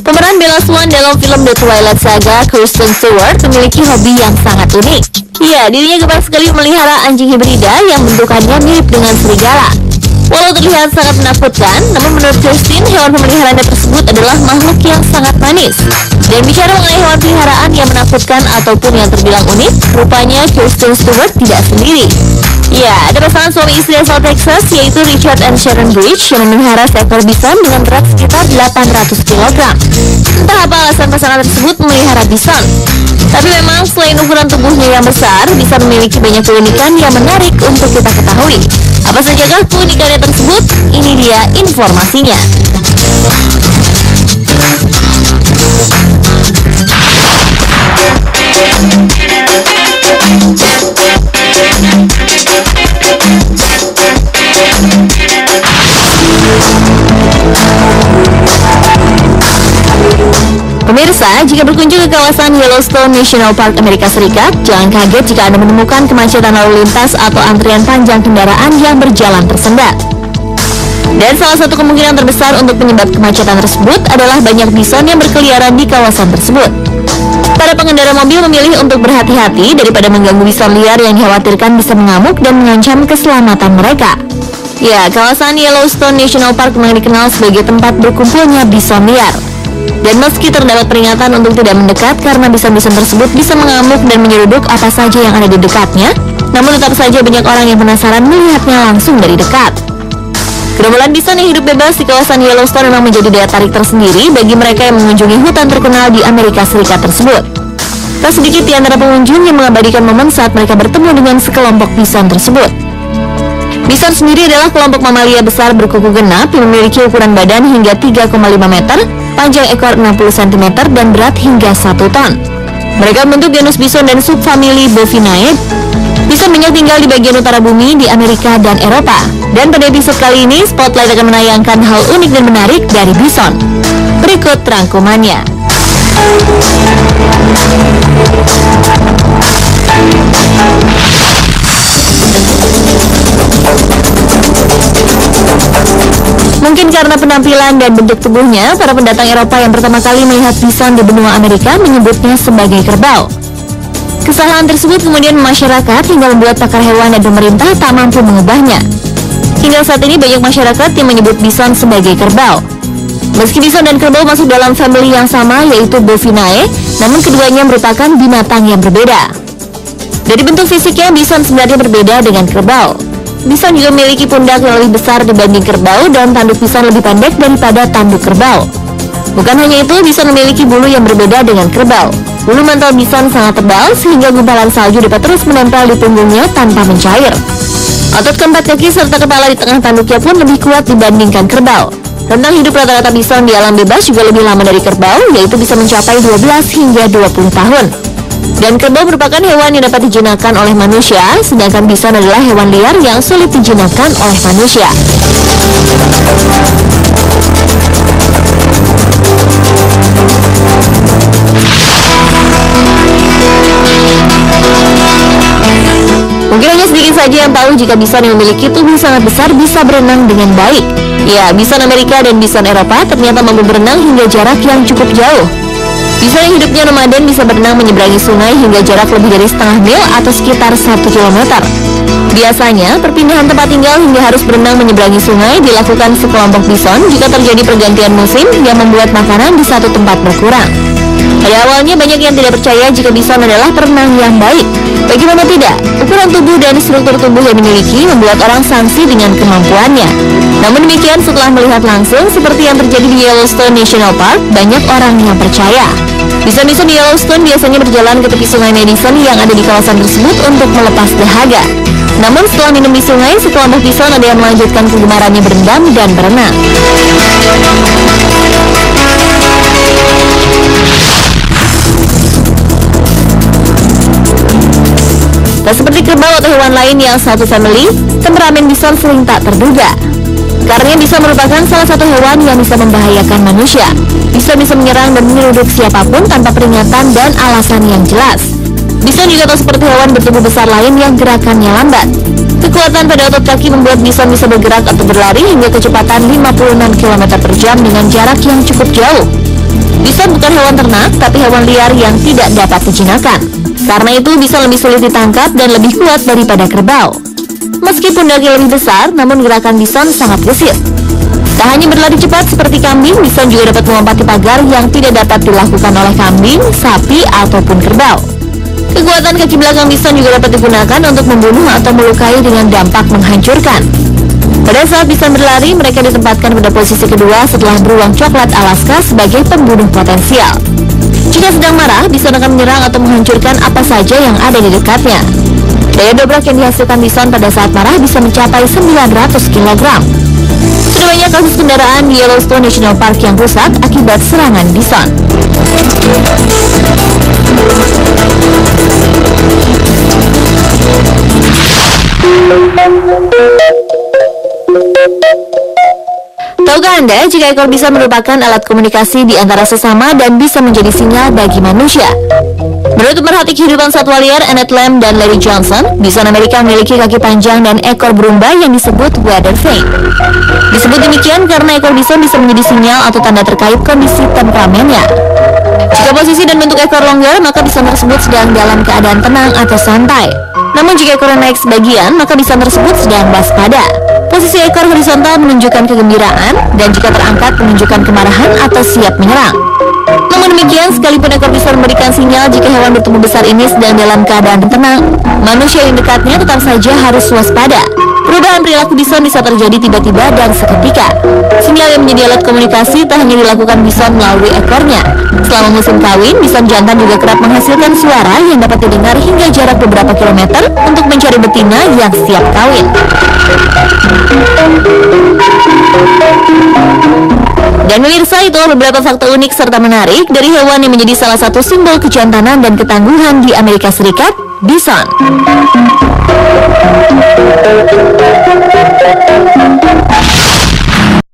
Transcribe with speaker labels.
Speaker 1: Pemeran Bella Swan dalam film The Twilight Saga, Kristen Stewart, memiliki hobi yang sangat unik. Ya, dirinya gemar sekali memelihara anjing hibrida yang bentukannya mirip dengan serigala. Walau terlihat sangat menakutkan, namun menurut Kristen, hewan pemeliharaannya tersebut adalah makhluk yang sangat manis. Dan bicara mengenai hewan peliharaan yang menakutkan ataupun yang terbilang unik, rupanya Kristen Stewart tidak sendiri. Ya, ada pasangan suami istri asal Texas, yaitu Richard and Sharon Bridge, yang memelihara seekor bison dengan berat sekitar 800 kg. Entah apa alasan pasangan tersebut memelihara bison. Tapi memang selain ukuran tubuhnya yang besar, bison memiliki banyak keunikan yang menarik untuk kita ketahui. Apa sajakah keunikannya tersebut? Ini dia informasinya. Pemirsa, jika berkunjung ke kawasan Yellowstone National Park Amerika Serikat, jangan kaget jika Anda menemukan kemacetan lalu lintas atau antrian panjang kendaraan yang berjalan tersendat. Dan salah satu kemungkinan terbesar untuk penyebab kemacetan tersebut adalah banyak bison yang berkeliaran di kawasan tersebut. Para pengendara mobil memilih untuk berhati-hati daripada mengganggu bison liar yang dikhawatirkan bisa mengamuk dan mengancam keselamatan mereka. Ya, kawasan Yellowstone National Park memang dikenal sebagai tempat berkumpulnya bison liar. Dan meski terdapat peringatan untuk tidak mendekat karena bison-bison tersebut bisa mengamuk dan menyeruduk apa saja yang ada di dekatnya, namun tetap saja banyak orang yang penasaran melihatnya langsung dari dekat. Gerombolan bison yang hidup bebas di kawasan Yellowstone memang menjadi daya tarik tersendiri bagi mereka yang mengunjungi hutan terkenal di Amerika Serikat tersebut. Tak sedikit di antara pengunjung yang mengabadikan momen saat mereka bertemu dengan sekelompok bison tersebut. Bison sendiri adalah kelompok mamalia besar berkuku genap yang memiliki ukuran badan hingga 3,5 meter, panjang ekor 60 cm, dan berat hingga 1 ton. Mereka membentuk genus bison dan subfamili Bovinae. Bison banyak tinggal di bagian utara bumi di Amerika dan Eropa. Dan pada episode kali ini, Spotlight akan menayangkan hal unik dan menarik dari bison. Berikut rangkumannya. Mungkin karena penampilan dan bentuk tubuhnya, para pendatang Eropa yang pertama kali melihat bison di benua Amerika menyebutnya sebagai kerbau. Kesalahan tersebut kemudian masyarakat hingga membuat pakar hewan dan pemerintah tak mampu mengubahnya. Hingga saat ini banyak masyarakat yang menyebut bison sebagai kerbau. Meski bison dan kerbau masuk dalam famili yang sama, yaitu Bovinae, namun keduanya merupakan binatang yang berbeda. Dari bentuk fisiknya, bison sebenarnya berbeda dengan kerbau. Bison juga memiliki pundak yang lebih besar dibanding kerbau dan tanduk bison lebih pendek daripada tanduk kerbau. Bukan hanya itu, bison memiliki bulu yang berbeda dengan kerbau. Bulu mantel bison sangat tebal sehingga gumpalan salju dapat terus menempel di punggungnya tanpa mencair. Otot keempat kaki serta kepala di tengah tanduknya pun lebih kuat dibandingkan kerbau. Rentang hidup rata-rata bison di alam bebas juga lebih lama dari kerbau, yaitu bisa mencapai 12 hingga 20 tahun. Dan kerbau merupakan hewan yang dapat dijinakkan oleh manusia, sedangkan bison adalah hewan liar yang sulit dijinakkan oleh manusia. Mungkin hanya sedikit saja yang tahu jika bison yang memiliki tubuh sangat besar bisa berenang dengan baik. Ya, bison Amerika dan bison Eropa ternyata mampu berenang hingga jarak yang cukup jauh. Bison yang hidupnya nomaden bisa berenang menyeberangi sungai hingga jarak lebih dari setengah mil atau sekitar 1 km. Biasanya, perpindahan tempat tinggal hingga harus berenang menyeberangi sungai dilakukan sekelompok bison jika terjadi pergantian musim yang membuat makanan di satu tempat berkurang. Pada awalnya banyak yang tidak percaya jika bison adalah perenang yang baik. Bagaimana tidak, ukuran tubuh dan struktur tubuh yang dimiliki membuat orang sangsi dengan kemampuannya. Namun demikian, setelah melihat langsung seperti yang terjadi di Yellowstone National Park, banyak orang yang percaya. Bison-bison di Yellowstone biasanya berjalan ke tepi sungai Madison yang ada di kawasan tersebut untuk melepas dahaga. Namun setelah minum di sungai, sekelompok bison ada yang melanjutkan kegemarannya berendam dan berenang. Tak seperti kerbau atau hewan lain yang satu famili, temperamen bison sering tak terduga. Karena bison merupakan salah satu hewan yang bisa membahayakan manusia. Bison bisa menyerang dan menyeruduk siapapun tanpa peringatan dan alasan yang jelas. Bison juga tak seperti hewan bertubuh besar lain yang gerakannya lambat. Kekuatan pada otot kaki membuat bison bisa bergerak atau berlari hingga kecepatan 56 km per jam dengan jarak yang cukup jauh. Bison bukan hewan ternak, tapi hewan liar yang tidak dapat dijinakkan. Karena itu bison lebih sulit ditangkap dan lebih kuat daripada kerbau. Meskipun daging lebih besar, namun gerakan bison sangat gesit. Tak hanya berlari cepat seperti kambing, bison juga dapat melompati pagar yang tidak dapat dilakukan oleh kambing, sapi, ataupun kerbau. Kekuatan kaki belakang bison juga dapat digunakan untuk membunuh atau melukai dengan dampak menghancurkan. Pada saat bison berlari, mereka ditempatkan pada posisi kedua setelah beruang coklat Alaska sebagai pembunuh potensial. Jika sedang marah, bison akan menyerang atau menghancurkan apa saja yang ada di dekatnya. Daya dobrak yang dihasilkan bison pada saat marah bisa mencapai 900 kg. Sudah banyak kasus kendaraan di Yellowstone National Park yang rusak akibat serangan bison. Tahukah Anda jika ekor bison merupakan alat komunikasi di antara sesama dan bisa menjadi sinyal bagi manusia? Menurut pemerhati kehidupan satwa liar Annette Lamb dan Larry Johnson, bison Amerika memiliki kaki panjang dan ekor berumba yang disebut weather vane. Disebut demikian karena ekor bison bisa menjadi sinyal atau tanda terkait kondisi temperamennya. Jika posisi dan bentuk ekor longgar, maka bison tersebut sedang dalam keadaan tenang atau santai. Namun jika ekornya naik sebagian, maka bison tersebut sedang waspada. Posisi ekor horizontal menunjukkan kegembiraan, dan jika terangkat menunjukkan kemarahan atau siap menyerang. Namun demikian, sekalipun ekor bison memberikan sinyal jika hewan bertubuh besar ini sedang dalam keadaan tenang, manusia yang dekatnya tetap saja harus waspada. Perubahan perilaku bison bisa terjadi tiba-tiba dan seketika. Sinyal yang menjadi alat komunikasi tak hanya dilakukan bison melalui ekornya. Selama musim kawin, bison jantan juga kerap menghasilkan suara yang dapat didengar hingga jarak beberapa kilometer untuk mencari betina yang siap kawin. Dan pemirsa, itu beberapa fakta unik serta menarik dari hewan yang menjadi salah satu simbol kejantanan dan ketangguhan di Amerika Serikat, bison.